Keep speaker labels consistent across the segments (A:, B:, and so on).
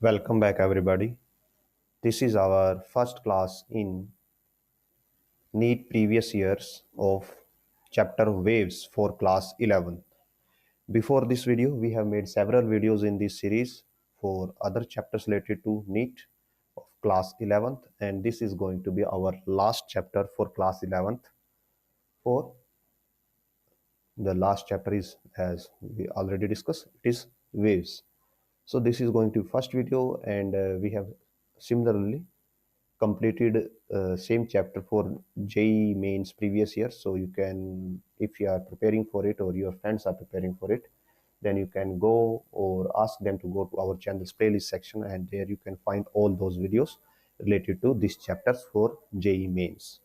A: Welcome back, everybody. This is our first class in NEET previous years of chapter Waves for class 11. Before this video, we have made several videos in this series for other chapters related to NEET of class 11th, and this is going to be our last chapter for class 11th. For the last chapter is, as we already discussed, it is waves. So this is going to be first video, and we have similarly completed same chapter for JEE mains previous year. So you can, if you are preparing for it or your friends are preparing for it, then you can go or ask them to go to our channel's playlist section, and there you can find all those videos related to these chapters for JEE mains.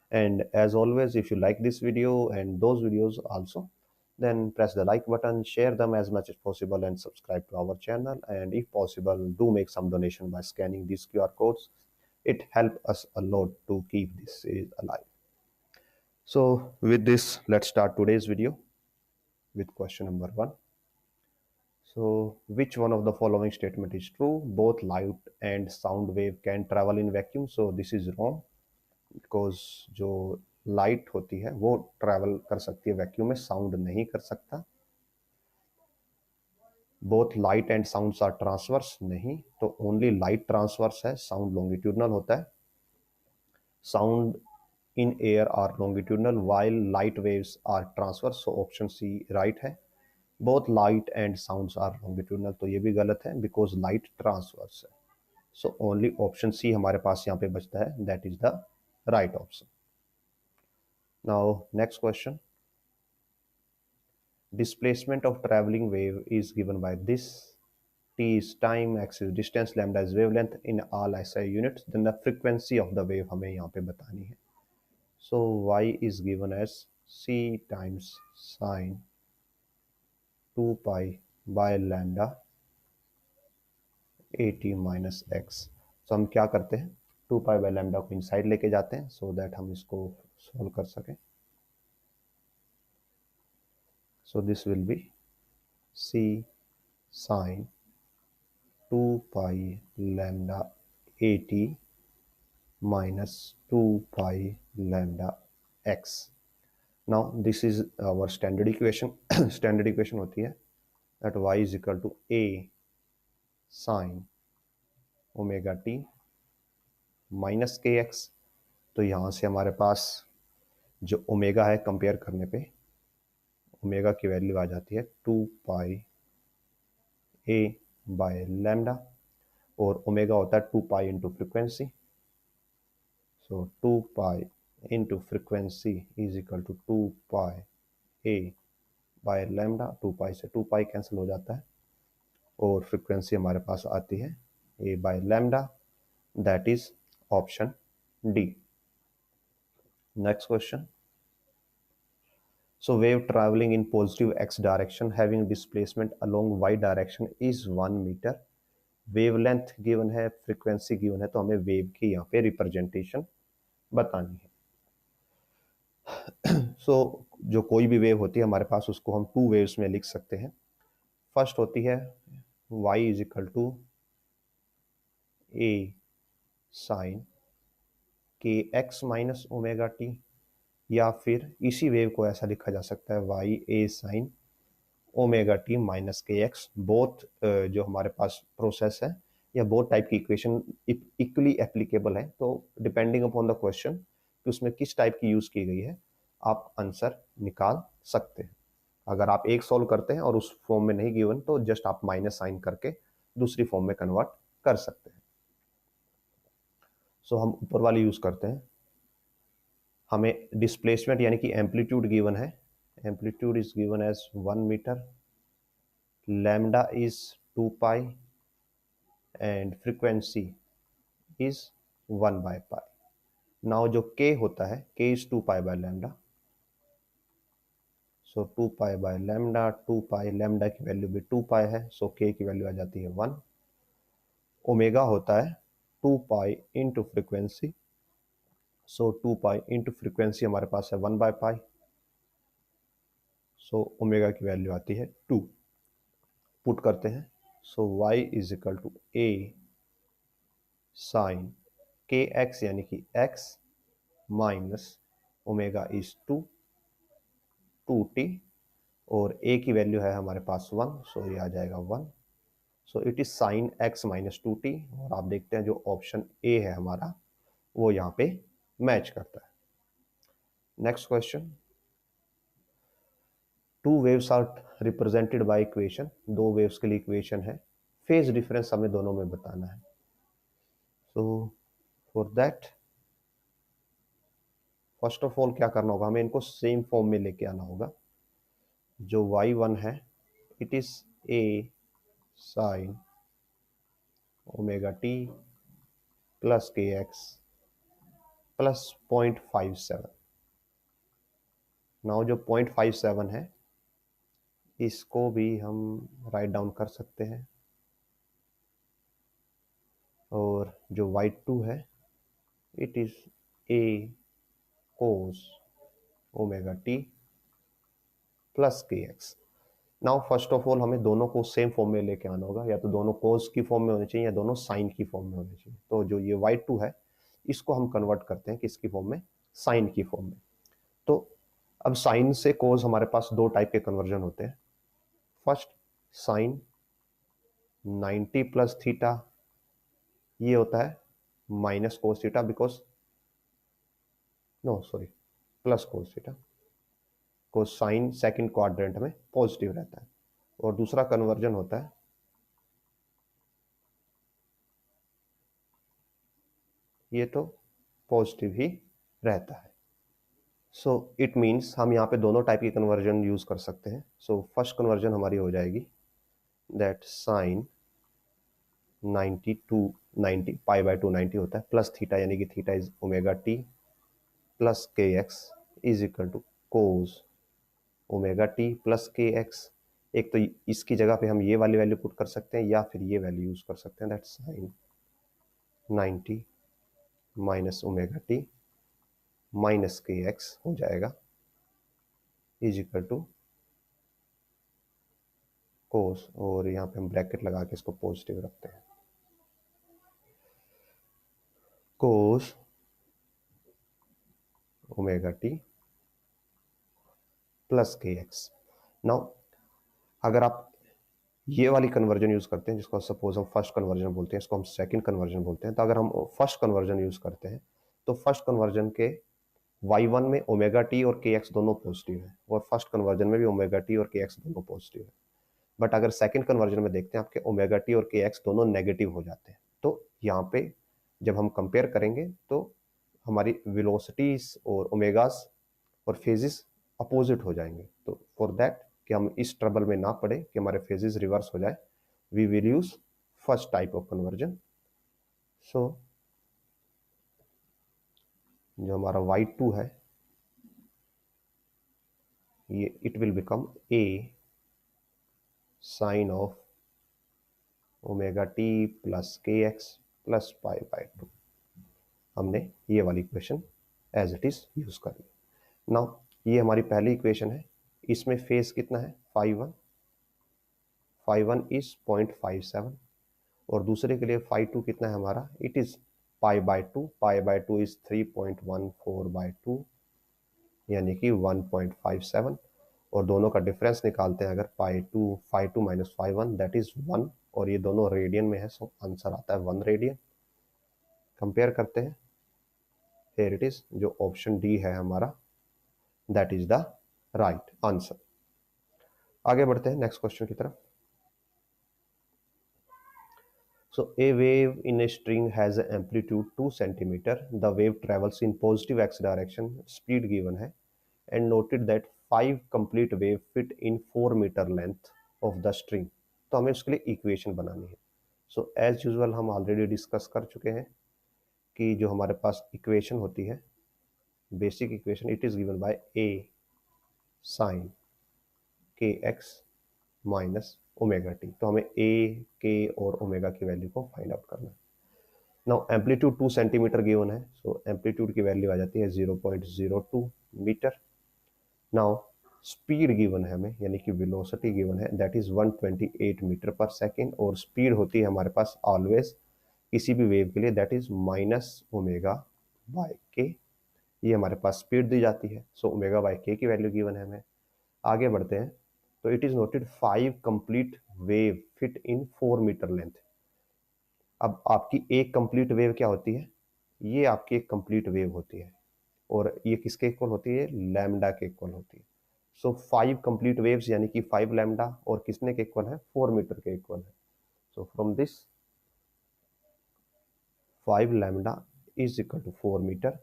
A: And as always, if you like this video and those videos also, then press the like button, share them as much as possible, and subscribe to our channel. And if possible, do make some donation by scanning these QR codes. It helps us a lot to keep this series alive. So with this, let's start today's video with question number 1. So which one of the following statement is true? Both light and sound wave can travel in vacuum. So this is wrong, because जो light होती है वो travel कर सकती है vacuum में, sound नहीं कर सकता. Both light and sounds are transverse, नहीं, तो ओनली लाइट ट्रांसवर्स है, साउंड लॉन्गिट्यूडनल होता है. Sound in air are longitudinal while light waves are transverse, so option C right है. Both light and sounds are longitudinal, तो ये भी गलत है बिकॉज लाइट ट्रांसवर्स है. सो ओनली ऑप्शन सी हमारे पास यहाँ पे बचता है, that is the right option. Now, next question. Displacement of traveling wave is given by this. T is time, x is distance, lambda is wavelength in all SI units. Then the frequency of the wave हमें यहाँ पे बतानी है. So y is given as c times sine 2 pi by lambda at minus x. So हम क्या करते हैं, 2 pi by lambda को इनसाइड लेके जाते हैं so that हम इसको सॉल्व कर सकें. So this will be c sine 2 pi lambda at minus 2 pi lambda x. Now this is our standard equation. Standard equation होती है that y is equal to a sine omega t minus kx. तो यहाँ से हमारे पास जो omega है compare करने पे ओमेगा की वैल्यू आ जाती है 2 पाई a बाय लैम्डा, और ओमेगा होता है 2 pi into frequency. So 2 pi into frequency is equal to 2 pi a by lambda. 2 pi से 2 pi कैंसिल हो जाता है और फ्रिक्वेंसी हमारे पास आती है a by lambda, that is option D. Next question. So wave traveling in positive x direction having displacement along y direction is 1 meter. Wavelength given है, frequency given है, तो हमें वेव की यहाँ पे रिप्रेजेंटेशन बतानी है. सो जो कोई भी वेव होती है हमारे पास, उसको हम 2 वेव्स में लिख सकते हैं. फर्स्ट होती है y is equal to a sine k x minus omega T, या फिर इसी वेव को ऐसा लिखा जा सकता है y ए साइन ओमेगा टी माइनस के एक्स. बोथ जो हमारे पास प्रोसेस है या बोथ टाइप की इक्वेशन इक्वली एप्लीकेबल है, तो डिपेंडिंग अपॉन द क्वेश्चन कि उसमें किस टाइप की यूज की गई है, आप आंसर निकाल सकते हैं. अगर आप एक सॉल्व करते हैं और उस फॉर्म में नहीं गिवन, तो जस्ट आप माइनस साइन करके दूसरी फॉर्म में कन्वर्ट कर सकते हैं. सो हम ऊपर वाली यूज करते हैं. हमें डिस्प्लेसमेंट यानी कि एम्पलीट्यूड गिवन है. Amplitude is given as 1 metre, lambda is 2 pi and frequency is 1 by pi. Now जो k होता है, k is 2 pi by lambda. So 2 pi by lambda, 2 pi lambda की वैल्यू भी 2 पाई है, सो k की वैल्यू आ जाती है 1. ओमेगा होता है 2 pi into frequency, so 2 pi into frequency हमारे पास है 1 बाय पाई, सो ओमेगा की वैल्यू आती है 2. पुट करते हैं, so y is equal to a sine k x यानी कि x minus omega is to T, और a की वैल्यू है हमारे पास 1, सो ये आ जाएगा 1। So it is sine x minus 2t, और आप देखते हैं जो ऑप्शन ए है हमारा वो यहाँ पे मैच करता है। Next question, two waves are represented by equation, दो वेव्स के लिए इक्वेशन है, फेज डिफरेंस हमें दोनों में बताना है। So for that first of all क्या करना होगा, हमें इनको सेम फॉर्म में लेके आना होगा। जो y1 है it is a sine omega t plus k x plus 0.57। Now जो 0.57 है इसको भी हम राइट डाउन कर सकते हैं, और जो y2 है it is a cos omega t plus k x. Now first of all हमें दोनों को सेम फॉर्म में लेके आना होगा, या तो दोनों कोस की फॉर्म में होने चाहिए या दोनों साइन की फॉर्म में होने चाहिए। तो जो ये y2 है इसको हम कन्वर्ट करते हैं किसकी फॉर्म में, साइन की फॉर्म में। तो अब साइन से कोस हमारे पास दो टाइप के कन्वर्जन होते हैं। फर्स्ट साइन 90 प्लस थीटा, ये होता है minus cos theta, because no sorry plus cos theta, को साइन सेकंड क्वाड्रेंट में पॉजिटिव रहता है। और दूसरा कन्वर्जन होता है ये तो पॉजिटिव ही रहता है। सो इट मीन्स हम यहाँ पे दोनों टाइप की कन्वर्जन यूज कर सकते हैं। सो फर्स्ट कन्वर्जन हमारी हो जाएगी दैट साइन 90 पाई बाय 2 90 होता है, प्लस थीटा यानी कि theta is omega t plus k x is equal to cos omega t plus k x. एक तो इसकी जगह पे हम ये वाली वैल्यू पुट कर सकते हैं या फिर ये वैल्यू यूज कर सकते हैं, that sine 90 minus omega T minus के एक्स हो जाएगा इज इक्वल टू कोस, और यहाँ पे हम ब्रैकेट लगा के इसको पॉजिटिव रखते हैं, कोस omega t plus k x. Now अगर आप ये वाली कन्वर्जन यूज करते हैं जिसको सपोज हम फर्स्ट कन्वर्जन बोलते हैं, इसको हम सेकंड कन्वर्जन बोलते हैं, तो अगर हम फर्स्ट कन्वर्जन यूज करते हैं तो फर्स्ट कन्वर्जन के y1 में ओमेगा टी और के एक्स दोनों पॉजिटिव है, और फर्स्ट कन्वर्जन में भी ओमेगा टी और के एक्स दोनों पॉजिटिव है। बट अगर सेकंड कन्वर्जन में देखते हैं आपके ओमेगा टी और के एक्स दोनों नेगेटिव हो जाते हैं। तो यहाँ पे जब हम कंपेयर करेंगे तो हमारी वेलोसिटीज और ओमेगास और फेजेस अपोजिट हो जाएंगे। तो फॉर दैट कि हम इस ट्रबल में ना पड़े कि हमारे फेजेस रिवर्स हो जाए, we will use first type of conversion. So जो हमारा y2 है ये it will become a sine of omega t plus k x plus pi by 2। हमने ये वाली equation as it is use कर ली। नाउ ये हमारी पहली इक्वेशन है, इसमें फेस कितना है 5 1 इज 0.57, और दूसरे के लिए 5 2 कितना है हमारा, it is pi by 2, pi by 2 is 3.14/2 यानी कि 1.57, और दोनों का डिफरेंस निकालते हैं अगर पाई टू माइनस 5 1 दैट इज 1, और ये दोनों रेडियन में है, सो आंसर आता है 1 रेडियन। कंपेयर करते हैं, हियर इट इज, जो ऑप्शन डी है हमारा that is the right answer. आगे बढ़ते हैं नेक्स्ट क्वेश्चन की तरफ। So a wave in a string has an amplitude 2 centimeter. The wave travels in positive x direction. Speed given है, and noted that 5 complete wave fit in 4 meter length of the string. तो हमें उसके लिए equation बनानी है। So as usual हम already discuss कर चुके हैं कि जो हमारे पास इक्वेशन होती है, basic equation, it is given by a sine k x minus omega T. तो हमें a k और ओमेगा की वैल्यू को फाइंड आउट करना है। नाउ एम्पलीट्यूड 2 सेंटीमीटर गिवन है, सो एम्पलीट्यूड की वैल्यू आ जाती है 0.02 मीटर। नाउ स्पीड गिवन है हमें, यानी कि वेलोसिटी गिवन है, that is 128 metre per second, और स्पीड होती है हमारे पास ऑलवेज किसी भी वेव के लिए, दैट इज -ω/k। ये हमारे पास स्पीड दी जाती है। सो ω/k की वैल्यू गिवन है हमें। आगे बढ़ते हैं। तो it is noted 5 complete wave fit in 4 metre length. अब आपकी एक कंप्लीट वेव क्या होती है? ये आपकी एक कंप्लीट वेव होती है, और ये किसके इक्वल होती है? लैम्डा के इक्वल होती है। सो 5 कंप्लीट वेव्स यानी कि 5 लैम्डा, और किसने के इक्वल है? 4 मीटर के इक्वल है। So from this 5 lambda is equal to 4 metre,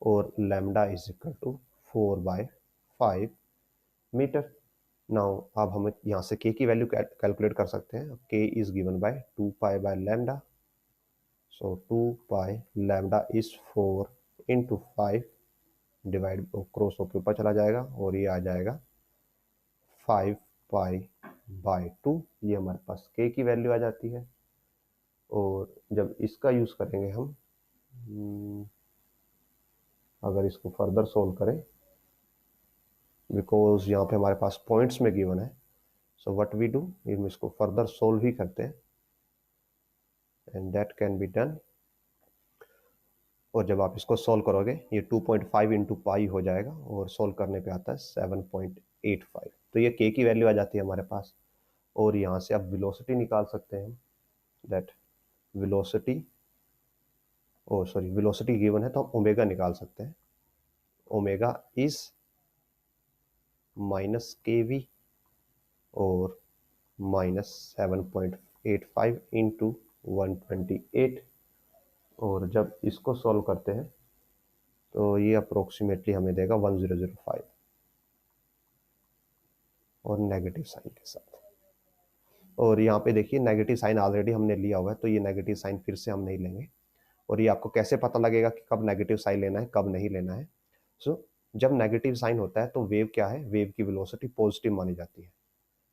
A: और lambda is equal to 4/5 metre. Now अब हम यहाँ से k की वैल्यू कैलकुलेट कर सकते हैं। k is given by 2π/λ। So 2π lambda is 4 into 5 divide cross होकर ऊपर चला जाएगा, और ये आ जाएगा 5π/2। ये हमारे पास k की वैल्यू आ जाती है। और जब इसका यूज करेंगे हम, अगर इसको फर्दर सोल्व करें, बिकॉज यहाँ पे हमारे पास पॉइंट्स में गिवन है, सो व्हाट वी डू, हम इसको फर्दर सोल्व ही करते हैं, and that can be done. और जब आप इसको सोल्व करोगे, ये 2.5 इंटू पाई हो जाएगा, और सोल्व करने पे आता है 7.85। तो ये k की वैल्यू आ जाती है हमारे पास। और यहाँ से आप वेलोसिटी निकाल सकते हैं, that velocity, oh sorry, velocity given है तो हम ओमेगा निकाल सकते हैं। ओमेगा इज -kv, और -7.85 इंटू 128। और जब इसको सॉल्व करते हैं तो ये अप्रोक्सीमेटली हमें देगा 1005, और नेगेटिव साइन के साथ। और यहाँ पे देखिए नेगेटिव साइन ऑलरेडी हमने लिया हुआ है, तो ये नेगेटिव साइन फिर से हम नहीं लेंगे। और ये आपको कैसे पता लगेगा कि कब नेगेटिव साइन लेना है, कब नहीं लेना है? सो जब नेगेटिव साइन होता है तो वेव क्या है? वेव की वेलोसिटी पॉजिटिव मानी जाती है,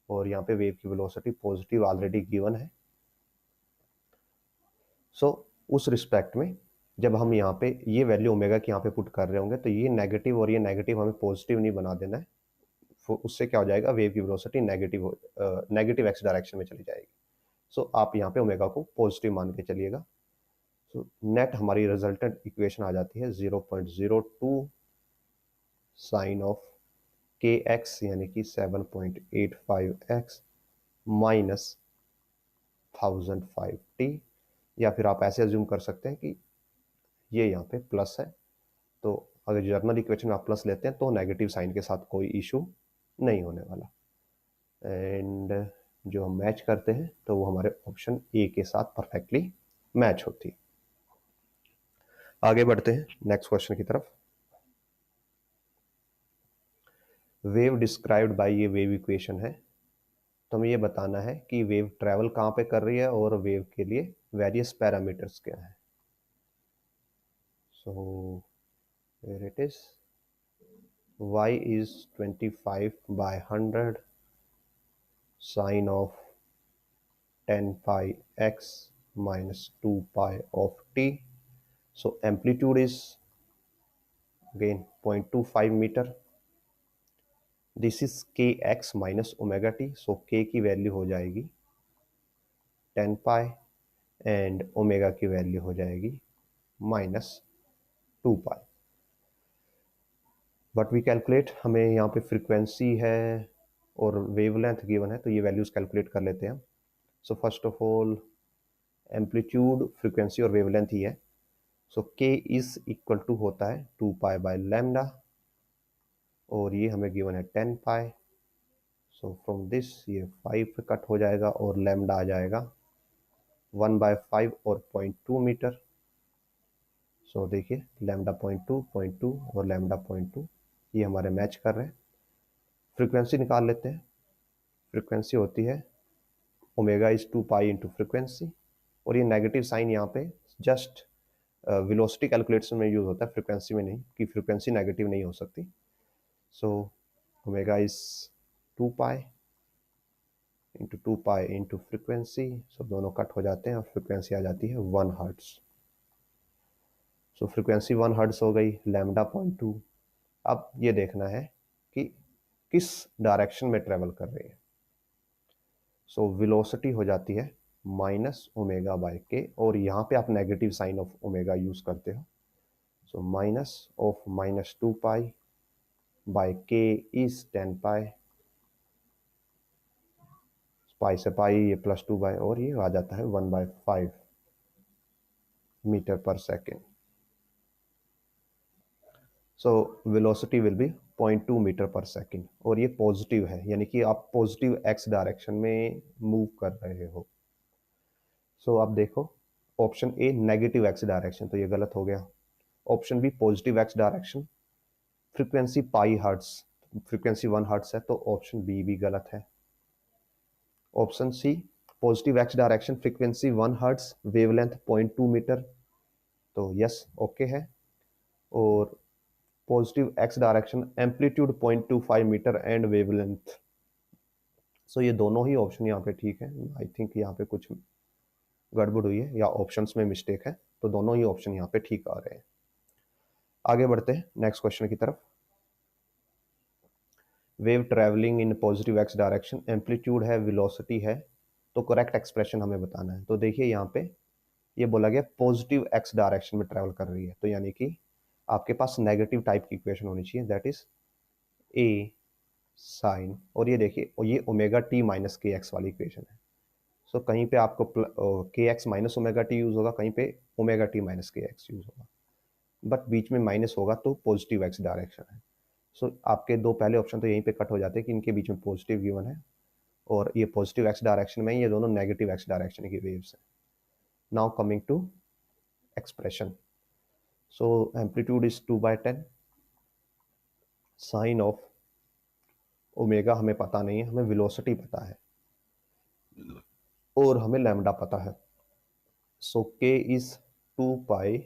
A: और यहाँ पे वेव की वेलोसिटी पॉजिटिव ऑलरेडी गिवन है। सो उस रिस्पेक्ट में जब हम यहाँ पे ये वैल्यू ओमेगा की यहाँ पे पुट कर रहे होंगे, तो ये नेगेटिव और ये नेगेटिव हमें पॉजिटिव नहीं बना देना है। उससे क्या हो जाएगा? वेव की वेलोसिटी नेगेटिव एक्स डायरेक्शन में चली जाएगी। सो आप यहाँ पे ओमेगा को पॉजिटिव मान के चलिएगा। सो नेट हमारी रिजल्टेंट इक्वेशन आ जाती है 0.02 साइन ऑफ के एक्स, यानी कि 7.85x माइनस 1005t। या फिर आप ऐसे अज्यूम कर सकते हैं कि ये यहाँ पे प्लस है, तो अगर जर्नल इक्वेशन में आप प्लस लेते हैं तो नेगेटिव साइन के साथ कोई इशू नहीं होने वाला। एंड जो हम मैच करते हैं तो वो हमारे ऑप्शन ए के साथ परफेक्टली मैच होती है। आगे बढ़ते हैं नेक्स्ट क्वेश्चन की तरफ। वेव डिस्क्राइब्ड बाय, ये वेव इक्वेशन है, तो हमें ये बताना है कि वेव ट्रेवल कहाँ पे कर रही है, और वेव के लिए वेरियस पैरामीटर्स क्या है। So where it is, y is 25/100 sine of 10 pi x minus 2 pi of t. So amplitude is again 0.25 meter. This is kx minus omega t. So k की वैल्यू हो जाएगी 10 pi, and omega की value हो जाएगी -2 pi। But we calculate, हमें यहाँ पे frequency है और वेवलेंथ गिवन है, तो ये वैल्यूज कैलकुलेट कर लेते हैं। So first of all amplitude, frequency और वेवलेंथ ही है। सो के इज इक्वल टू होता है 2π/λ, और ये हमें गिवन है 10 पाई। सो फ्रॉम दिस ये 5 पे कट हो जाएगा, और लैम्डा आ जाएगा 1/5 और 0.2 मीटर। सो देखिए लैम्डा 0.2 और लैम्डा 0.2 ये हमारे मैच कर रहे हैं। फ्रीक्वेंसी निकाल लेते हैं। फ्रीक्वेंसी होती है omega is 2 pi into frequency, और ये नेगेटिव साइन यहाँ पे जस्ट वेलोसिटी कैलकुलेशन में यूज होता है, फ्रीक्वेंसी में नहीं, कि फ्रीक्वेंसी नेगेटिव नहीं हो सकती। So omega is 2 pi into 2 pi into frequency, so दोनों कट हो जाते हैं, और फ्रीक्वेंसी आ जाती है 1 हर्ट्ज। सो फ्रीक्वेंसी 1 हर्ट्ज हो गई, लैम्डा 0.2। अब ये देखना है कि किस डायरेक्शन में ट्रेवल कर रही है। सो वेलोसिटी हो जाती है माइनस ओमेगा बाय के, और यहाँ पे आप negative sign of omega use करते हो। So minus of minus 2 pi by k is 10 pi, pi से पाई ये प्लस 2 बाय, और ये आ जाता है 1/5 metre per second. So velocity will be 0.2 metre per second, और ये पॉजिटिव है, यानी कि आप पॉजिटिव एक्स डायरेक्शन में मूव कर रहे हो। सो आप देखो option A negative x direction, तो ये गलत हो गया। Option B positive X direction, frequency pi hertz, frequency 1 hertz है, तो ऑप्शन बी भी गलत है। Option C positive X direction, frequency 1 hertz, wavelength 0.2 metre, तो यस ओके है। और positive X direction, amplitude 0.25 metre and wavelength, so ये दोनों ही ऑप्शन यहाँ पे ठीक है। आई थिंक यहाँ पे कुछ गड़बड़ हुई है या ऑप्शंस में मिस्टेक है, तो दोनों ही ऑप्शन यहाँ पे ठीक आ रहे हैं। आगे बढ़ते हैं नेक्स्ट क्वेश्चन की तरफ। Wave travelling in positive X direction, amplitude है, वेलोसिटी है, तो करेक्ट एक्सप्रेशन हमें बताना है। तो देखिए यहाँ पे ये बोला गया पॉजिटिव एक्स डायरेक्शन में ट्रैवल कर रही है, तो यानी कि आपके पास नेगेटिव टाइप की इक्वेशन होनी चाहिए, दैट इज ए साइन, और ये देखिए और ये ओमेगा टी माइनस के एक्स वाली इक्वेशन है। सो कहीं पे आपको के x minus omega T use होगा, कहीं पे ओमेगा टी माइनस के एक्स यूज होगा, बट बीच में माइनस होगा तो पॉजिटिव एक्स डायरेक्शन है। सो आपके दो पहले ऑप्शन तो यहीं पे कट हो जाते हैं कि इनके बीच में पॉजिटिव गिवन है, और ये पॉजिटिव एक्स डायरेक्शन में, ये दोनों नेगेटिव एक्स डायरेक्शन की वेव्स हैं। Now coming to expression, so amplitude is 2/10, sine of omega हमें पता नहीं है, हमें वेलोसिटी पता है और हमें लैम्डा पता है। सो के is 2 pi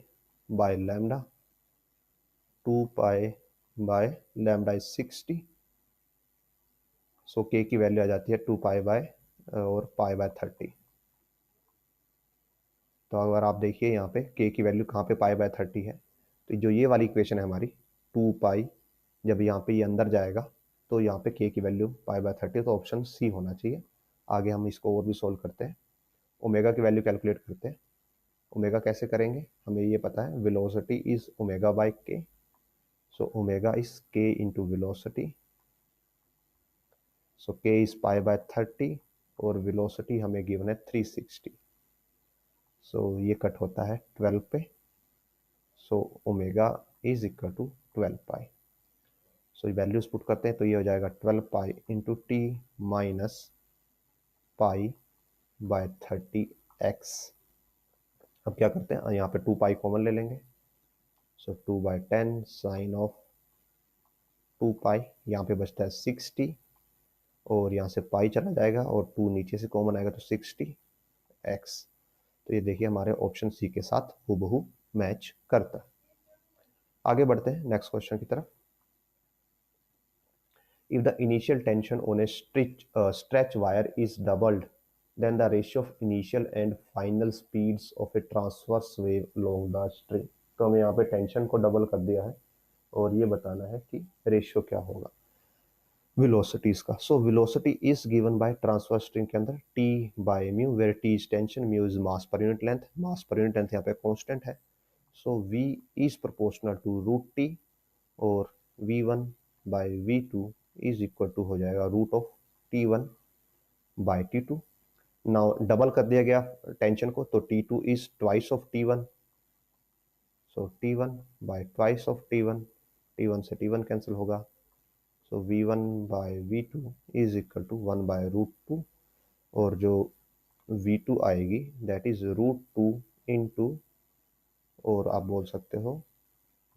A: by lambda, 2 pi by lambda is 60, सो के की वैल्यू आ जाती है 2 पाई बाय और पाई बाय 30। तो अगर आप देखिए यहाँ पे के की वैल्यू कहाँ पे पाई बाय 30 है, तो जो ये वाली इक्वेशन है हमारी 2 पाई, जब यहाँ पे ये अंदर जाएगा तो यहाँ पे के की वैल्यू पाई बाय 30, तो ऑप्शन सी होना चाहिए। आगे हम इसको और भी सोल्व करते हैं, ओमेगा की वैल्यू कैलकुलेट करते हैं। ओमेगा कैसे करेंगे, हमें ये पता है वेलोसिटी इज ओमेगा बाय के, सो ओमेगा इज के इंटू वेलोसिटी, सो के इज पाई बाय 30 और वेलोसिटी हमें गिवन है 360, सो ये कट होता है 12 पे, so omega is equal to 12 pi. So values put करते हैं तो ये हो जाएगा 12 pi into t minus pi by 30x। अब क्या करते हैं, यहाँ पे 2 पाई कॉमन ले लेंगे, सो 2/10 साइन ऑफ 2 पाई, यहाँ पे बचता है 60, और यहाँ से पाई चला जाएगा और 2 नीचे से कॉमन आएगा तो 60x। तो ये देखिए हमारे ऑप्शन सी के साथ हूबहू मैच करता है। आगे बढ़ते हैं नेक्स्ट क्वेश्चन की तरफ। If the initial tension on a stretch wire is doubled, then the ratio of initial and final speeds of a transverse wave along the string। तो हमें यहाँ पे टेंशन को डबल कर दिया है और ये बताना है कि रेशियो क्या होगा वेलोसिटीज का। So velocity is given by transverse string के अंदर t by mu, where t is tension, mu is mass per unit length, mass per unit length यहाँ पे कांस्टेंट है, so v is proportional to root t, और v1 by v2 is equal to हो जाएगा root of t1 by t2। Now double कर दिया गया tension को, तो t2 is twice of t1, so t1 by twice of t1, t1 से t1 cancel होगा, so v1 by v2 is equal to 1 by root 2, और जो v2 आएगी दैट इज रूट 2 इंटू, और आप बोल सकते हो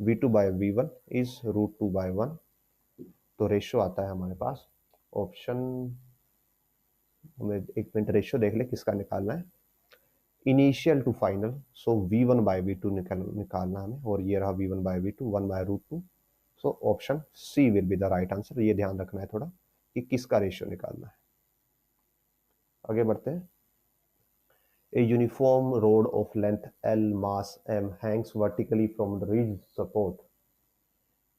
A: v2 bye v1 is root 2 bye 1। तो रेशियो आता है हमारे पास ऑप्शन, हमें एक मिनट रेशियो देख ले किसका निकालना है, initial to final, so v1 by v2 निकालना हमें, और ये रहा v1 by v2 1 by root 2, so option C will be the right answer. ये ध्यान रखना है थोड़ा कि किसका रेशियो निकालना है। आगे बढ़ते हैं। A uniform rod of length L, mass M, hangs vertically from the ridge support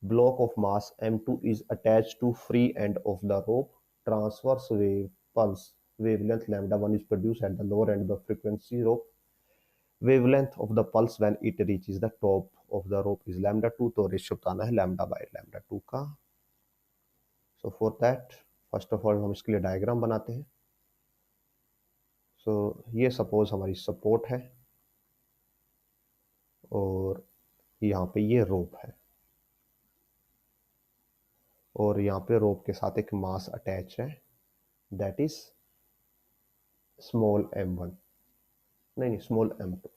A: block of mass m2 is attached to free end of the rope. Transverse wave pulse wavelength lambda 1 is produced at the lower end of the frequency rope. Wavelength of the pulse when it reaches the top of the rope is lambda 2. तो ratio बताना है lambda by lambda 2 का. So for that first of all हम इसके लिए diagram बनाते हैं. So ये सपोज हमारी सपोर्ट है और यहाँ पे ये रोप है और यहाँ पे रोप के साथ एक मास अटैच है, दैट इज स्मॉल m1, नहीं स्मॉल m2.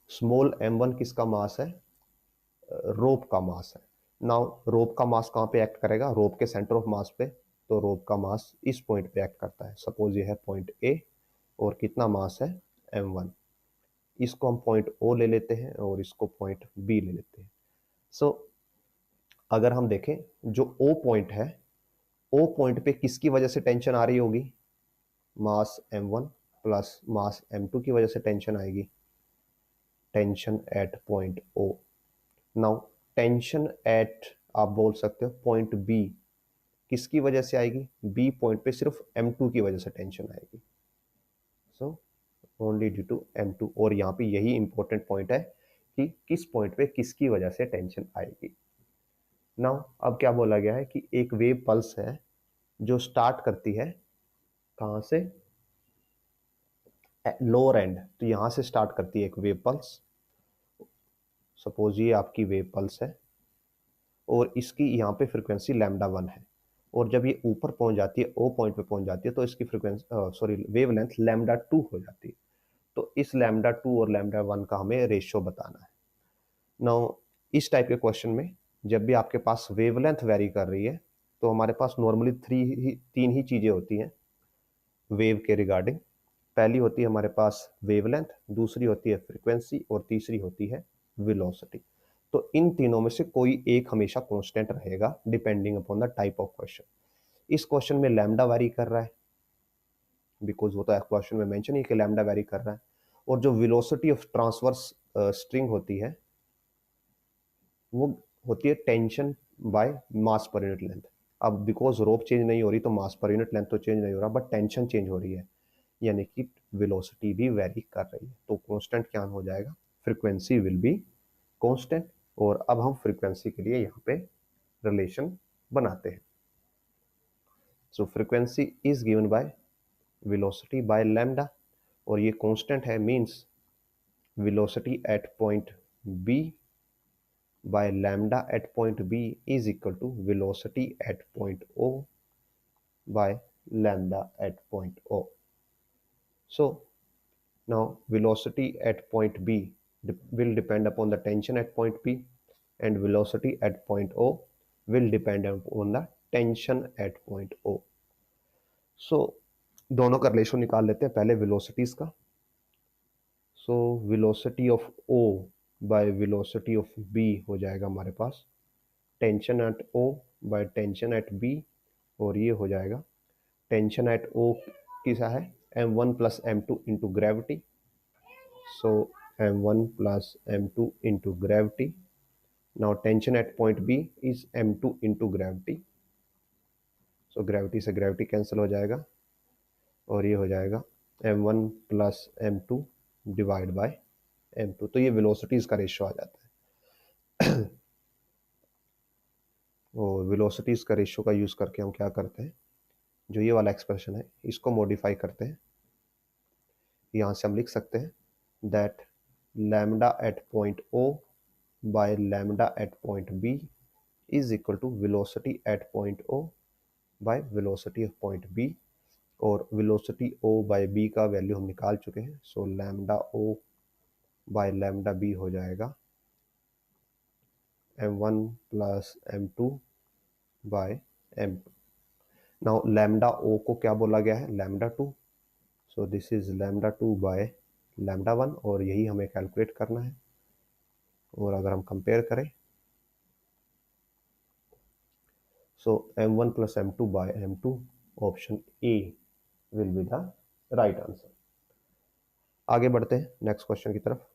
A: स्मॉल m1 किसका मास है? रोप का मास है. नाउ रोप का मास कहाँ पे एक्ट करेगा? रोप के सेंटर ऑफ मास पे. तो रोप का मास इस पॉइंट पे एक्ट करता है. सपोज ये है पॉइंट ए और कितना मास है? m1. इसको हम पॉइंट ओ ले लेते हैं और इसको पॉइंट बी ले लेते हैं. सो अगर हम देखें जो ओ पॉइंट है, ओ पॉइंट पे किसकी वजह से टेंशन आ रही होगी? मास m1 प्लस मास m2 की वजह से टेंशन आएगी. Tension at point O. Now tension at आप बोल सकते हो पॉइंट बी किसकी वजह से आएगी? बी पॉइंट पे सिर्फ m2 की वजह से टेंशन आएगी. So only due to m2. और यहाँ पे यही इंपॉर्टेंट पॉइंट है कि किस पॉइंट पे किसकी वजह से टेंशन आएगी. नाउ अब क्या बोला गया है कि एक वेव पल्स है जो स्टार्ट करती है कहाँ से? Lower and. तो यहां से स्टार्ट करती है एक वेव पल्स. सपोज ये आपकी वेव पल्स है और इसकी यहाँ पे फ्रीक्वेंसी लैम्डा 1 है और जब ये ऊपर पहुंच जाती है, ओ पॉइंट पे पहुंच जाती है, तो इसकी फ्रीक्वेंसी सॉरी वेवलेंथ लैम्डा 2 हो जाती है. तो इस लैम्डा 2 और लैम्डा 1 का हमें रेशियो बताना है. नाउ इस टाइप के क्वेश्चन में जब भी आपके पास वेवलेंथ वेरी कर रही है तो हमारे पास नॉर्मली तीन ही चीजें होती हैं वेव के रिगार्डिंग. पहली होती है हमारे पास वेवलेंथ, दूसरी होती है फ्रीक्वेंसी और तीसरी होती है वेलोसिटी. तो इन तीनों में से कोई एक हमेशा कांस्टेंट रहेगा depending upon the type of question. इस क्वेश्चन में लैम्डा वेरी कर रहा है बिकॉज वो तो क्वेश्चन में मेंशन है कि लैम्डा वेरी कर रहा है. और जो वेलोसिटी ऑफ ट्रांसवर्स स्ट्रिंग होती है वो होती है tension by mass per unit length. अब बिकॉज रोप चेंज नहीं हो रही तो मास पर यूनिट लेंथ तो चेंज नहीं हो रहा बट टेंशन चेंज हो रही है, यानी कि वेलोसिटी भी वेरी कर रही है. तो कांस्टेंट क्या हो जाएगा? Frequency will be constant. और अब हम फ्रीक्वेंसी के लिए यहाँ पे रिलेशन बनाते हैं. So frequency is given by velocity by lambda और ये कांस्टेंट है, means velocity at point B by lambda at point B is equal to velocity at point O by lambda at point O. So now velocity at point B will depend upon the tension at point B and velocity at point O will depend upon the tension at point O. So दोनों का relation निकाल लेते हैं पहले velocities का. So velocity of O by velocity of B हो जाएगा हमारे पास tension at O by tension at B और ये हो जाएगा टेंशन एट O किसा है? m1 plus m2 into gravity. So m1 plus m2 into gravity. Now tension at point B is m2 into gravity. So gravity से gravity cancel हो जाएगा और ये हो जाएगा m1 plus m2 divide by m2. तो ये वेलोसिटीज का रेशियो आ जाता है. और वेलोसिटीज का रेशियो का यूज करके हम क्या करते हैं, जो ये वाला एक्सप्रेशन है इसको मॉडिफाई करते हैं. यहां से हम लिख सकते हैं that lambda at point O by lambda at point B is equal to velocity at point O by velocity of point B. और वेलोसिटी O बाय B का वैल्यू हम निकाल चुके हैं. So lambda O by lambda B हो जाएगा m1 plus m2 by m2. Now lambda O को क्या बोला गया है? Lambda 2. So this is lambda 2 by lambda 1 और यही हमें कैलकुलेट करना है. और अगर हम कंपेयर करें so m1 plus m2 by m2 option A will be the right answer. आगे बढ़ते हैं नेक्स्ट क्वेश्चन की तरफ.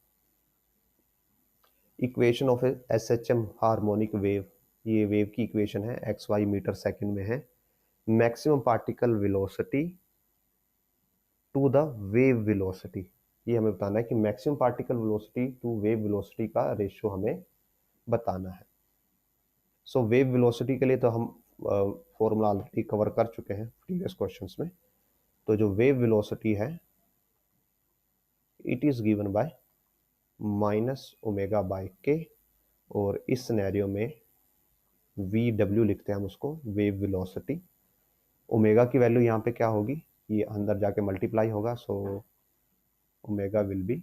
A: Equation of SHM harmonic wave, ये वेव की इक्वेशन है, XY मीटर सेकंड में है। Maximum particle velocity to the wave velocity, ये हमें बताना है कि maximum particle velocity to wave velocity का रेशियो हमें बताना है। सो वेव वेलोसिटी के लिए तो हम फॉर्मूला ऑलरेडी कवर कर चुके हैं प्रीवियस क्वेश्चंस में। तो जो वेव वेलोसिटी है it is given bye minus omega by K, और इस सिनेरियो में VW लिखते हैं हम उसको, वेव वेलोसिटी। ओमेगा की वैल्यू यहाँ पे क्या होगी, ये अंदर जाके मल्टीप्लाई होगा, so omega will be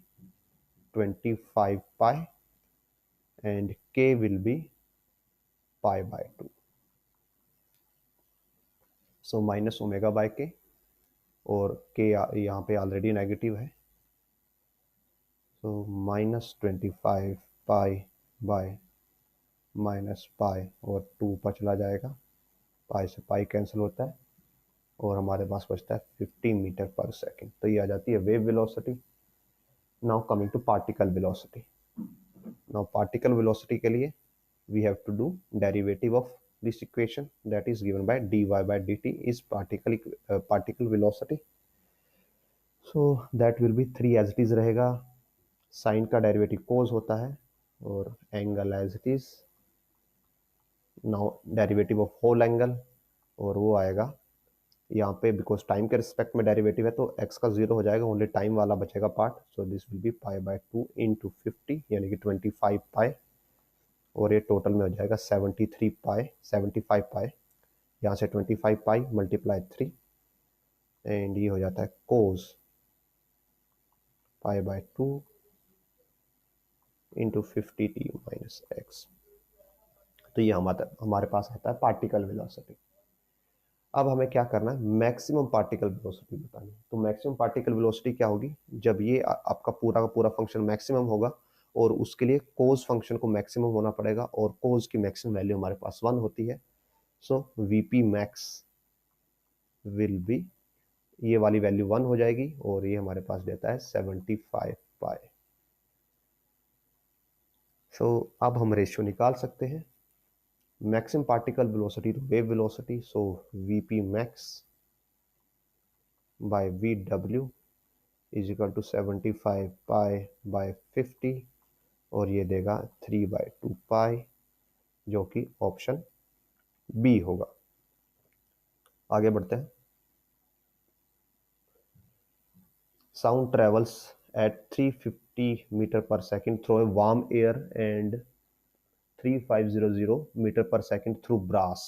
A: 25 pi and K will be pi by 2। So minus omega by K, और के यहाँ पे ऑलरेडी नेगेटिव है, so minus 25 pi by minus pi, और 2 ऊपर चला जाएगा, पाई से पाई कैंसिल होता है, और हमारे पास बचता है 50 मीटर पर सेकेंड। तो ये आ जाती है wave velocity. Now coming to particle velocity. Now particle velocity के लिए we have to do derivative of this equation, that is given by dy by dt is particle velocity. So that will be 3 as it is रहेगा, sine का derivative cos होता है, और angle as it is, now derivative of whole angle, और वो आएगा यहाँ पे, बिकॉज टाइम के रिस्पेक्ट में डेरिवेटिव है तो x का 0 हो जाएगा, ओनली टाइम वाला बचेगा part, so this will be pi by 2 into 50 यानी कि 25 पाई, और ये टोटल में हो जाएगा 73 पाई, 75 पाई, यहाँ से 25 पाई मल्टीप्लाई 3, एंड ये हो जाता है cos pi by 2 into 50t minus X. तो ये हमारे पास आता है पार्टिकल वेलोसिटी। अब हमें क्या करना है, मैक्सिमम पार्टिकल वेलोसिटी बतानी है। तो मैक्सिमम पार्टिकल वेलोसिटी क्या होगी, जब ये आपका पूरा का पूरा फंक्शन मैक्सिमम होगा, और उसके लिए कोस फंक्शन को मैक्सिमम होना पड़ेगा, और कोस की मैक्सिमम वैल्यू हमारे पास 1 होती है। सो VP मैक्स विल बी, ये वाली वैल्यू 1 हो जाएगी, और ये हमारे पास देता है 75 पाई। सो अब हम रेशियो निकाल सकते हैं, maximum particle velocity to wave velocity, so VP max by VW is equal to 75 pi by 50, और ये देगा 3/2 पाई, जो कि ऑप्शन बी होगा। आगे बढ़ते हैं। Sound travels at 350 meter per second through a warm air and 3500 meter per second through brass.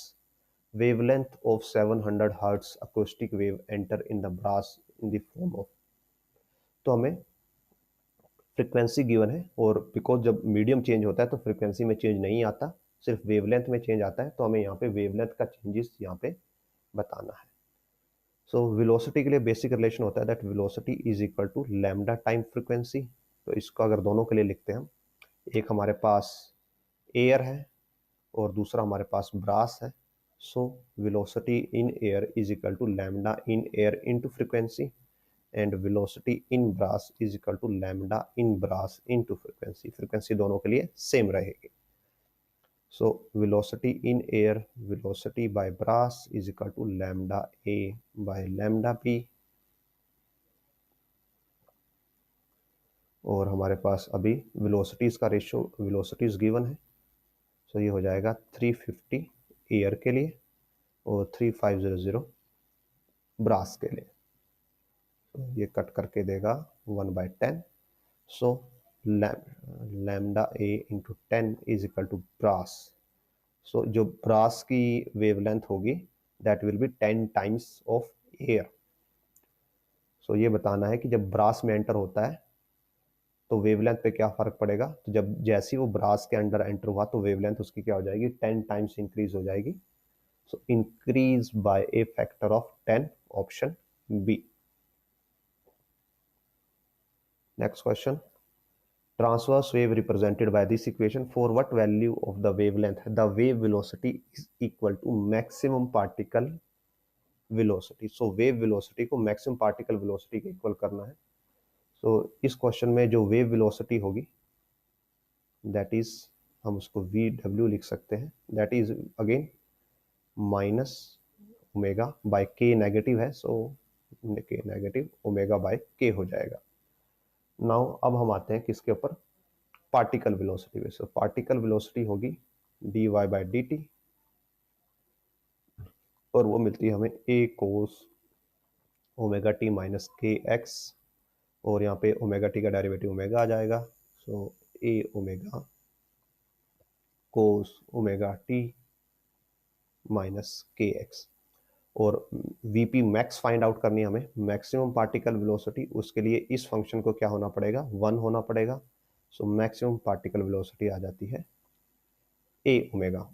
A: Wavelength of 700 hertz acoustic wave enter in the brass in the form of, तो हमें frequency given है, और because जब medium change होता है तो frequency में change नहीं आता, सिर्फ वेवलेंथ में चेंज आता है, तो हमें यहाँ पे वेवलेंथ का चेंजेस यहाँ पे बताना है। सो वेलोसिटी के लिए बेसिक रिलेशन होता है that velocity is equal to lambda time frequency. तो इसको अगर दोनों के लिए लिखते हैं हम, एक हमारे पास एयर है और दूसरा हमारे पास ब्रास है, so velocity in air is equal to lambda in air into frequency, and velocity in brass is equal to lambda in brass into frequency. Frequency दोनों के लिए सेम रहेगी। So velocity in air, velocity by brass is equal to lambda a by lambda b, और हमारे पास अभी velocities का ratio, velocities given है, सो ये हो जाएगा 350 एयर के लिए और 3500 ब्रास के लिए, तो ये कट करके देगा 1/10, so lambda A into 10 is equal to brass. So जो ब्रास की वेवलेंथ होगी that will be 10 times of air. So ये बताना है कि जब ब्रास में एंटर होता है तो वेवलेंथ पे क्या फर्क पड़ेगा, तो जब जैसे ही वो ब्रास के अंदर एंटर हुआ तो वेवलेंथ उसकी क्या हो जाएगी, 10 टाइम्स इंक्रीज हो जाएगी। So increase by a factor of 10, option B. Next question, transverse wave represented by this equation, for what value of the wavelength the wave velocity is equal to maximum particle velocity। So wave velocity को maximum particle velocity के equal करना है। सो इस question में जो wave velocity होगी that is, हम उसको वी डब्ल्यू लिख सकते हैं, that is again minus omega by के, नेगेटिव है सो के नेगेटिव ओमेगा बाय के हो जाएगा। नाउ अब हम आते हैं किसके ऊपर, पार्टिकल वेलोसिटी पे। सो पार्टिकल वेलोसिटी होगी D Y by D T, और वो मिलती है हमें A cos omega T minus के एक्स, और यहाँ पे ओमेगा टी का डेरिवेटिव ओमेगा आ जाएगा, so A omega cos omega T minus के एक्स। और वीपी मैक्स फाइंड आउट करनी है हमें, मैक्सिमम पार्टिकल वेलोसिटी, उसके लिए इस फंक्शन को क्या होना पड़ेगा, 1 होना पड़ेगा। सो मैक्सिमम पार्टिकल वेलोसिटी आ जाती है ए omega.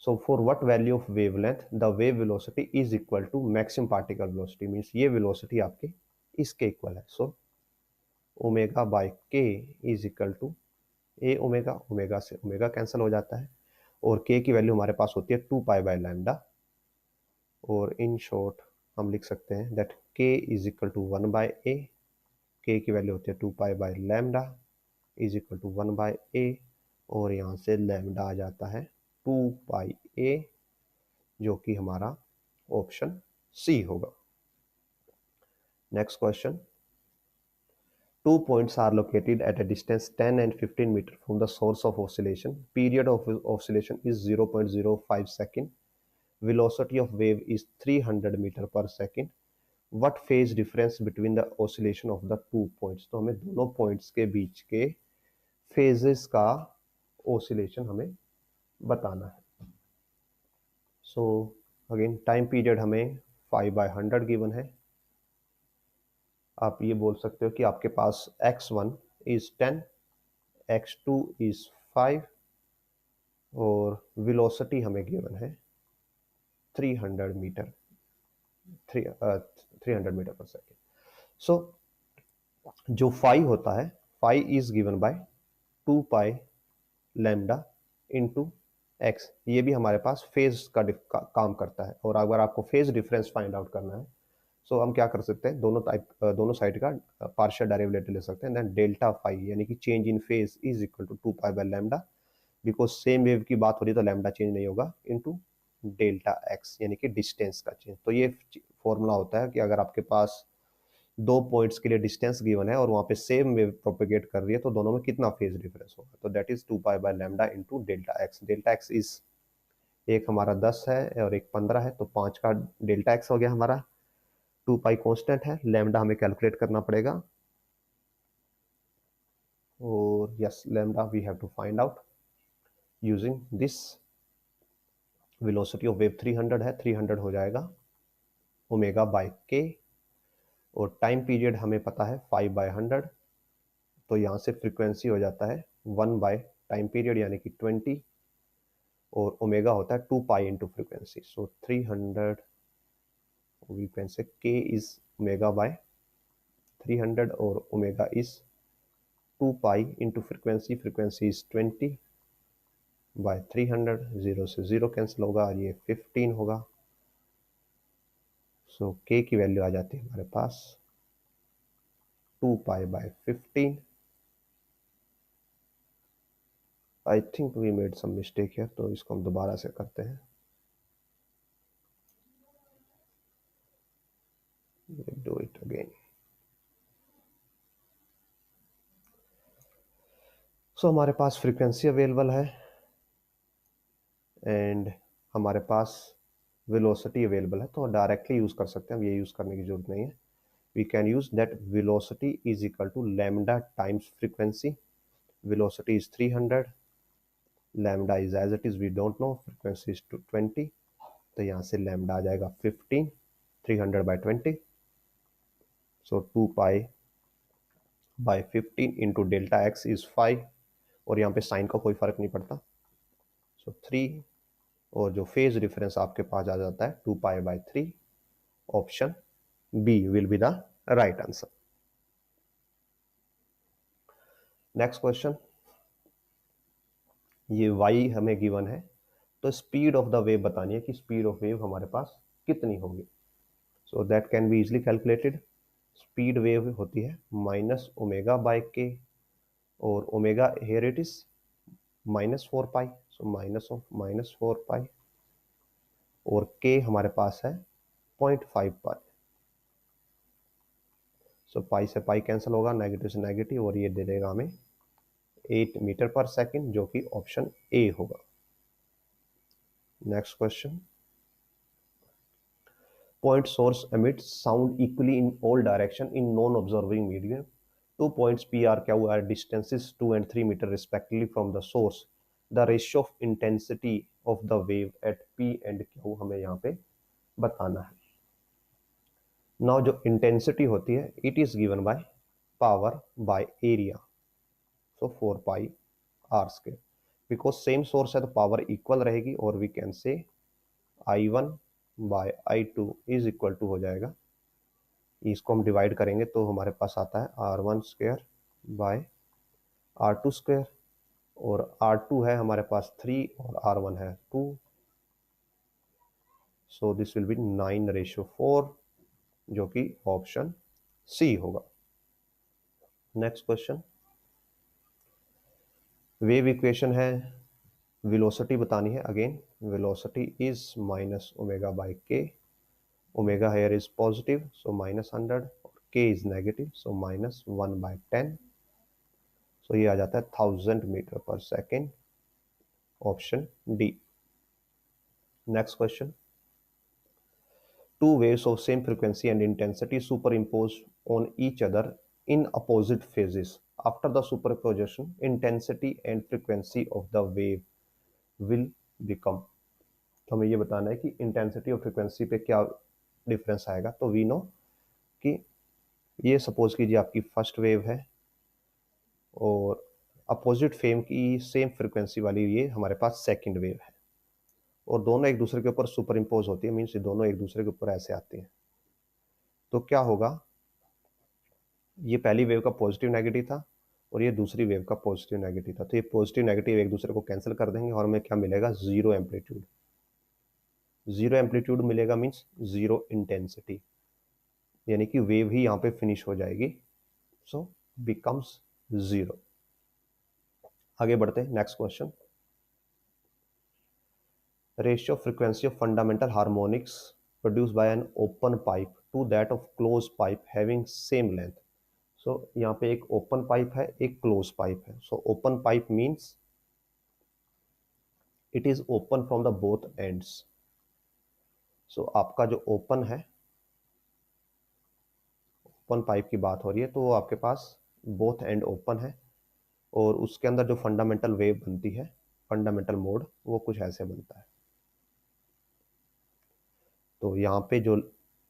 A: So for what value of wavelength the wave velocity is equal to maximum particle velocity, means ये velocity आपके इसके इक्वल है। So omega by k is equal to a omega, omega से omega cancel हो जाता है, और के की वैल्यू हमारे पास होती है 2 पाई बाय लैम्डा, और इन शॉर्ट हम लिख सकते हैं that K is equal to 1 by A, K की वैल्यू होती है 2 pi by lambda is equal to 1 by A, और यहाँ से लैम्डा आ जाता है 2 पाई ए, जो कि हमारा ऑप्शन सी होगा। Next question, two points are located at a distance 10 and 15 meter from the source of oscillation. Period of oscillation is 0.05 second. Velocity of wave is 300 meter per second. What phase difference between the oscillation of the two points? तो हमें दोनों points के बीच के phases का oscillation हमें बताना है। So again time period हमें 5/100 given है। आप ये बोल सकते हो कि आपके पास x1 इज 10, x2 इज 5, और वेलोसिटी हमें गिवन है 300 metre, 300 metre per second. So जो फाई होता है, phi is given by 2 pi lambda into x, ये भी हमारे पास फेज का काम करता है। और अगर आपको फेज डिफरेंस फाइंड आउट करना है, सो हम क्या कर सकते हैं, दोनों साइड का पार्शियल डेरिवेटिव ले सकते हैं, देन डेल्टा फाई यानी कि change in phase is equal to 2 pi by lambda, because same wave की बात हो रही है तो लैम्डा चेंज नहीं होगा, इनटू डेल्टा एक्स यानी कि डिस्टेंस का चेंज। तो ये फॉर्मूला होता है कि अगर आपके पास दो पॉइंट्स के लिए डिस्टेंस गिवन है और वहां पे सेम वेव प्रोपेगेट कर रही है, तो दोनों में कितना फेज डिफरेंस होगा, तो that is 2 pi by lambda into delta x. Delta x is, एक हमारा 10 है और एक 15 है, तो 5 का डेल्टा एक्स हो गया हमारा, 2 पाई कॉन्स्टेंट है, लैम्डा हमें कैलकुलेट करना पड़ेगा, और yes lambda we have to find out using this. Velocity of wave 300 है, 300 हो जाएगा ओमेगा बाय के, और टाइम पीरियड हमें पता है 5/100, तो यहाँ से फ्रीक्वेंसी हो जाता है 1 बाय टाइम पीरियड यानी कि 20, और ओमेगा होता है 2 pi into frequency. So 300 we can say k is omega by 300, और omega is 2 pi into frequency, frequency is 20 by 300, 0 से 0 कैंसिल होगा और ये 15 होगा। सो के की वैल्यू आ जाती है हमारे पास 2 pi by 15। I think we made some mistake है, तो इसको हम दोबारा से करते हैं, डू इट अगेन। सो हमारे पास फ्रीक्वेंसी अवेलेबल है एंड हमारे पास वेलोसिटी अवेलेबल है, तो डायरेक्टली यूज कर सकते हैं, हम ये यूज करने की जरूरत नहीं है। We can use that velocity is equal to lambda times frequency, velocity is 300, lambda is as it is we don't know, frequency is 20, तो यहाँ से लैम्डा आ जाएगा 15, 300 by 20, so 2 pi by 15 into delta x is 5, और यहाँ पे sign का कोई फर्क नहीं पड़ता, सो 3, और जो फेज डिफरेंस आपके पास आ जाता है 2 pi by 3, option B will be the right answer. Next question, ये y हमें गिवन है, तो स्पीड ऑफ द वेव बतानी है कि स्पीड ऑफ वेव हमारे पास कितनी होगी। So that can be easily calculated. Speed wave होती है माइनस ओमेगा बाय के, और ओमेगा हेयर इट इज -4 पाई, सो -4 पाई, और के हमारे पास है 0.5 पाई। सो पाई से पाई कैंसिल होगा, नेगेटिव से नेगेटिव, और ये दे देगा हमें 8 मीटर पर सेकेंड, जो कि ऑप्शन ए होगा। Next question, point source emits sound equally in all direction in non-observing medium. 2 points P R Q are distances 2 and 3 meter respectively from the source. The ratio of intensity of the wave at P and Q हमें यहाँ पे बताना है। Now जो intensity होती है, it is given by power by area, so 4 pi r square. Because same source है तो power equal रहेगी, और we can say I1 by I2 is equal to हो जाएगा, इसको हम डिवाइड करेंगे तो हमारे पास आता है R1² बाय R2², और R2 है हमारे पास 3 और R1 है 2, सो दिस विल बी 9:4, जो कि ऑप्शन सी होगा। नेक्स्ट क्वेश्चन, वेव इक्वेशन है, वेलोसिटी बतानी है। Again velocity is -ω/k, omega here is positive so -100, और k इज नेगेटिव सो -1/10, सो ये आ जाता है 1000 metre per second, option D. Next question, two waves of same frequency and intensity superimposed on each other in opposite phases. After the superposition, intensity and frequency of the wave will become. तो हमें ये बताना है कि intensity और frequency पे क्या difference आएगा। तो वी नो कि ये सपोज कीजिए आपकी फर्स्ट वेव है, और अपोजिट फेम की सेम फ्रिक्वेंसी वाली ये हमारे पास सेकंड वेव है, और दोनों एक दूसरे के ऊपर सुपर इम्पोज होती है, मीन्स दोनों एक दूसरे के ऊपर ऐसे आती हैं। तो क्या होगा, ये पहली वेव का पॉजिटिव नेगेटिव था, और ये दूसरी वेव का पॉजिटिव नेगेटिव था, तो ये पॉजिटिव नेगेटिव एक दूसरे को कैंसिल कर देंगे, और हमें क्या मिलेगा, जीरो एम्पलीट्यूड। जीरो एम्पलीट्यूड मिलेगा मीन्स जीरो इंटेंसिटी, यानी कि वेव ही यहाँ पे फिनिश हो जाएगी, सो बिकम्स जीरो। आगे बढ़ते हैं, next question, ratio frequency of fundamental harmonics produced by an open pipe to that of close pipe having same length. So यहाँ पे एक ओपन पाइप है, एक क्लोज पाइप है। So open pipe means it is open from the both ends. So आपका जो open है, open pipe की बात हो रही है, तो वो आपके पास बोथ एंड ओपन है, और उसके अंदर जो फंडामेंटल वेव बनती है, फंडामेंटल मोड, वो कुछ ऐसे बनता है। तो यहाँ पे जो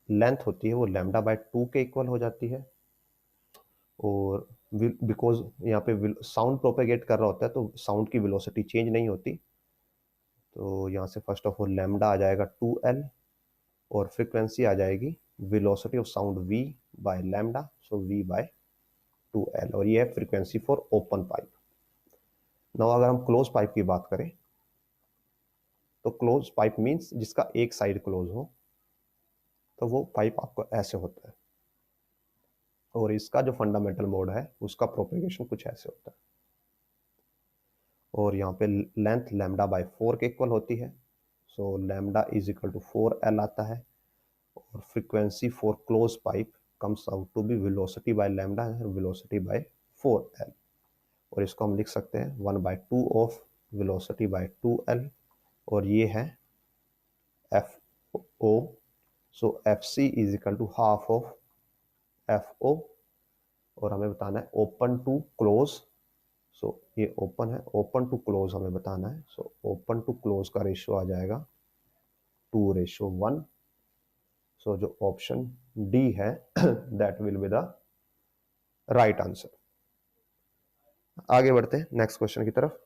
A: लेंथ होती है वो λ/2 के इक्वल हो जाती है, और बिकॉज यहाँ पे साउंड प्रोपेगेट कर रहा होता है, तो साउंड की वेलोसिटी चेंज नहीं होती, तो यहाँ से फर्स्ट ऑफ ऑल लैम्डा आ जाएगा 2L, और फ्रिक्वेंसी आ जाएगी velocity of sound v bye lambda, so v/2L, और ये है frequency for open pipe. Now अगर हम क्लोज पाइप की बात करें, तो क्लोज पाइप मीन्स जिसका एक साइड क्लोज हो, तो वो पाइप आपको ऐसे होता है, और इसका जो फंडामेंटल मोड है उसका प्रोपेगेशन कुछ ऐसे होता है, और यहाँ पे लेंथ λ/4 के इक्वल होती है, so lambda is equal to 4L आता है, और frequency for close pipe comes out to be velocity by lambda, velocity by 4L, और इसको हम लिख सकते हैं 1/2 ऑफ वेलोसिटी बाय 2L, और ये है FO, so FC is equal to half of FO, और हमें बताना है ओपन टू क्लोज, सो ये ओपन है, ओपन टू क्लोज हमें बताना है, सो ओपन टू क्लोज का रेशियो आ जाएगा 2:1, सो जो ऑप्शन डी है that will be the right answer. आगे बढ़ते हैं नेक्स्ट क्वेश्चन की तरफ।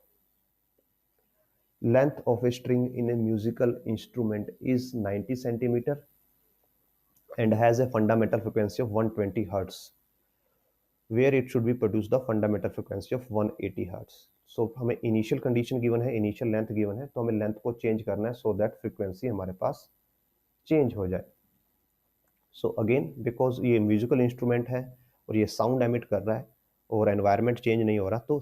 A: Length of a string in a musical instrument is 90 centimetre and has a fundamental frequency of 120 hertz, where it should be produce the fundamental frequency of 180 hertz. So हमें initial condition given है, initial length given है, तो हमें length को change करना है so that frequency हमारे पास change हो जाए। सो अगेन बिकॉज ये म्यूजिकल इंस्ट्रूमेंट है और ये साउंड एमिट कर रहा है, और एनवायरनमेंट चेंज नहीं हो रहा, तो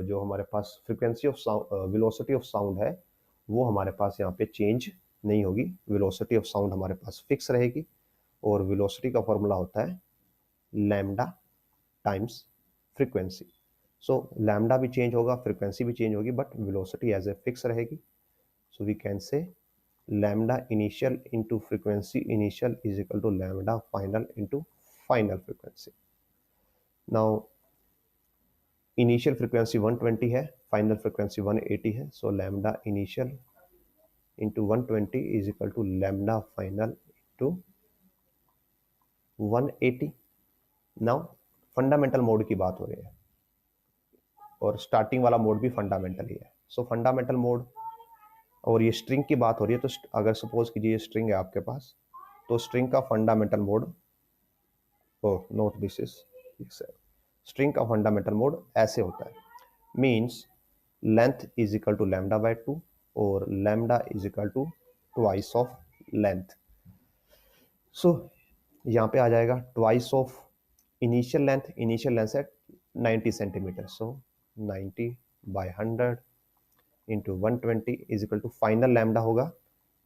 A: जो हमारे पास frequency of sound, velocity of sound है, वो हमारे पास यहाँ पे चेंज नहीं होगी। वेलोसिटी ऑफ साउंड हमारे पास फिक्स रहेगी, और वेलोसिटी का फॉर्मूला होता है lambda times frequency. So lambda भी चेंज होगा, फ्रीक्वेंसी भी चेंज होगी, but velocity as a fix रहेगी। So we can say lambda initial into frequency initial is equal to lambda final into final frequency. Now initial frequency 120 है, final frequency 180 है, so lambda initial into 120 is equal to lambda final into 180. Now fundamental mode की बात हो रही है, और starting वाला mode भी फंडामेंटल ही है। सो फंडामेंटल मोड, और ये स्ट्रिंग की बात हो रही है, तो अगर सपोज कीजिए ये स्ट्रिंग है आपके पास, तो स्ट्रिंग का fundamental mode, note this is string का फंडामेंटल मोड ऐसे होता है, means length is equal to lambda by 2 और lambda is equal to twice of length. So यहाँ पे आ जाएगा ट्वाइस ऑफ इनिशियल लेंथ है 90 centimetre, so 90 by 100 into 120 is equal to final lambda होगा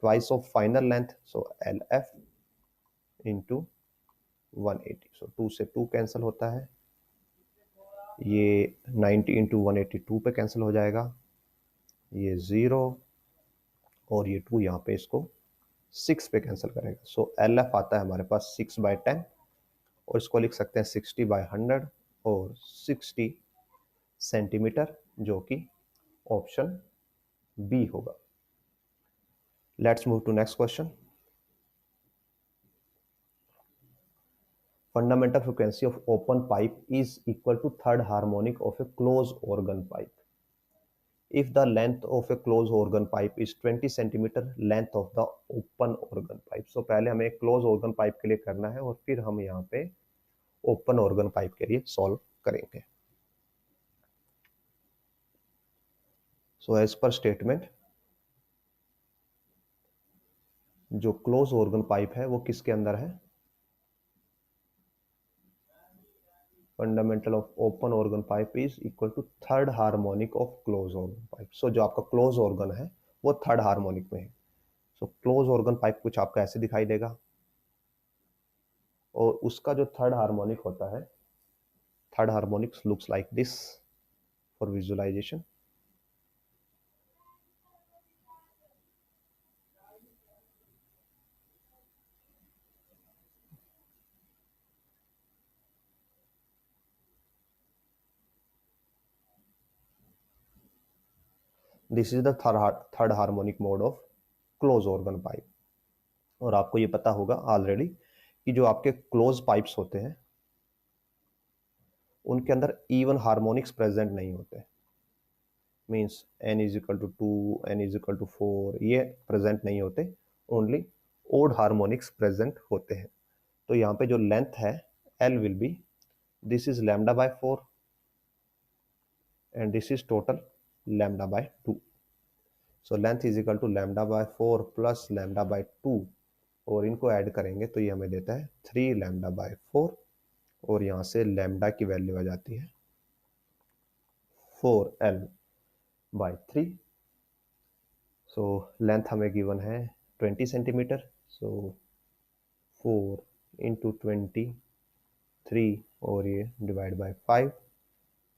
A: twice of final length, so L F into 180। So 2 से 2 cancel होता है, ये 90 into 182 पे कैंसिल हो जाएगा, ये 0 और ये 2 यहाँ पे इसको 6 पे कैंसिल करेगा। सो एल एफ आता है हमारे पास 6/10, और इसको लिख सकते हैं 60/100 और 60 सेंटीमीटर, जो कि ऑप्शन बी होगा। Let's move to next question. Fundamental frequency of open pipe is equal to third harmonic of a closed organ pipe. If the length of a closed organ pipe is 20 centimeter length of the open organ pipe. So पहले हमें closed organ pipe के लिए करना है, और फिर हम यहाँ पे open organ pipe के लिए solve करेंगे। So as per statement, जो closed organ pipe है वो किसके अंदर है? Fundamental of open organ pipe is equal to third harmonic of close organ pipe. So जो आपका क्लोज ऑर्गन है वो थर्ड हार्मोनिक में है। सो क्लोज ऑर्गन पाइप कुछ आपका ऐसे दिखाई देगा, और उसका जो थर्ड हार्मोनिक होता है, third harmonic looks like this for visualisation. This is the third harmonic mode of close organ pipe. और आपको ये पता होगा ऑलरेडी कि जो आपके क्लोज पाइप्स होते हैं उनके अंदर इवन हार्मोनिक्स प्रेजेंट नहीं होते, means n is equal to 2, n is equal to 4, ये प्रेजेंट नहीं होते, ओनली ओड हार्मोनिक्स प्रेजेंट होते हैं। तो यहाँ पे जो लेंथ है L will be, this is lambda by 4 and this is total lambda by 2। So length is equal to lambda by 4 plus lambda by 2, और इनको ऐड करेंगे तो ये हमें देता है 3 लैम्डा बाय 4, और यहाँ से लैम्डा की वैल्यू आ जाती है 4L/3। सो लेंथ हमें गिवन है 20 सेंटीमीटर, सो 4 इंटू 23 और ये डिवाइड बाय 5।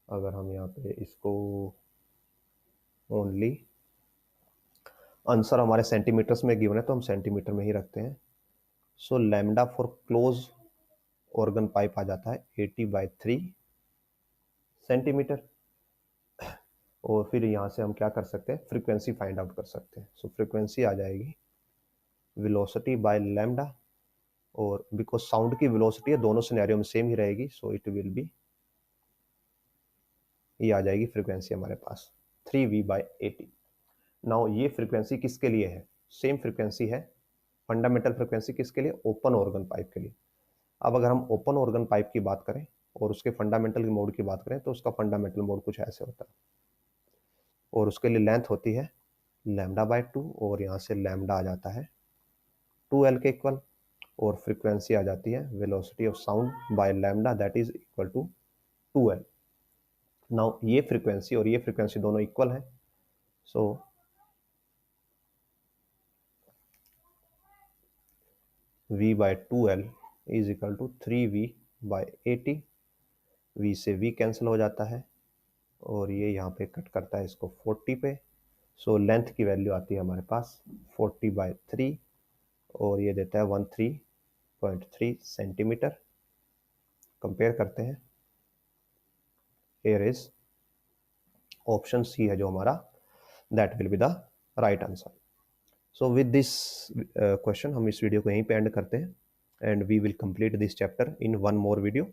A: अगर हम यहाँ पे इसको ओनली आंसर हमारे सेंटीमीटर्स में गिवन है तो हम सेंटीमीटर में ही रखते हैं। So lambda for close organ pipe आ जाता है 80/3 सेंटीमीटर, और फिर यहाँ से हम क्या कर सकते हैं, फ्रीक्वेंसी फाइंड आउट कर सकते हैं। सो फ्रीक्वेंसी आ जाएगी वेलोसिटी बाय लैम्डा, और बिकॉज साउंड की वेलोसिटी है दोनों सिनेरियो में सेम ही रहेगी, सो इट विल बी, ये आ जाएगी फ्रीक्वेंसी हमारे पास 3V/80। नाउ ये फ्रीक्वेंसी किसके लिए है? सेम फ्रीक्वेंसी है फंडामेंटल फ्रीक्वेंसी किसके लिए? ओपन ऑर्गन पाइप के लिए। अब अगर हम ओपन ऑर्गन पाइप की बात करें और उसके फंडामेंटल मोड की बात करें तो उसका फंडामेंटल मोड कुछ ऐसे होता है, और उसके लिए लेंथ होती है लैम्डा बाय 2, और यहाँ से लैम्डा आ जाता है 2L के इक्वल, और फ्रीक्वेंसी आ जाती है velocity of sound by lambda that is equal to 2L। Now ये फ्रीक्वेंसी और ये फ्रीक्वेंसी दोनों इक्वल है, so V by 2L is equal to 3V by 80। V से V कैंसिल हो जाता है और ये यहाँ पे कट करता है इसको 40 पे। सो लेंथ की वैल्यू आती है हमारे पास 40/3 और ये देता है 13.3 सेंटीमीटर। कंपेयर करते हैं, हियर इज ऑप्शन सी है जो हमारा, that will be the right answer. So with this question हम इस वीडियो को यहीं पे एंड करते हैं and we will complete this chapter in one more video.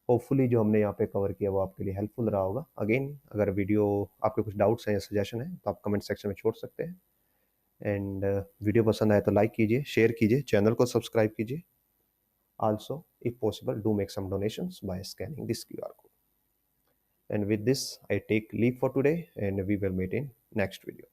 A: Hopefully जो हमने यहाँ पे कवर किया वो आपके लिए हेल्पफुल रहा होगा। अगेन अगर वीडियो आपके कुछ डाउट्स हैं या सजेशन है तो आप कमेंट सेक्शन में छोड़ सकते हैं। एंड वीडियो पसंद आए तो लाइक कीजिए, शेयर कीजिए, चैनल को सब्सक्राइब कीजिए। Also, if possible, do make some donations by scanning this QR code. And with this, I take leave for today and we will meet in next video.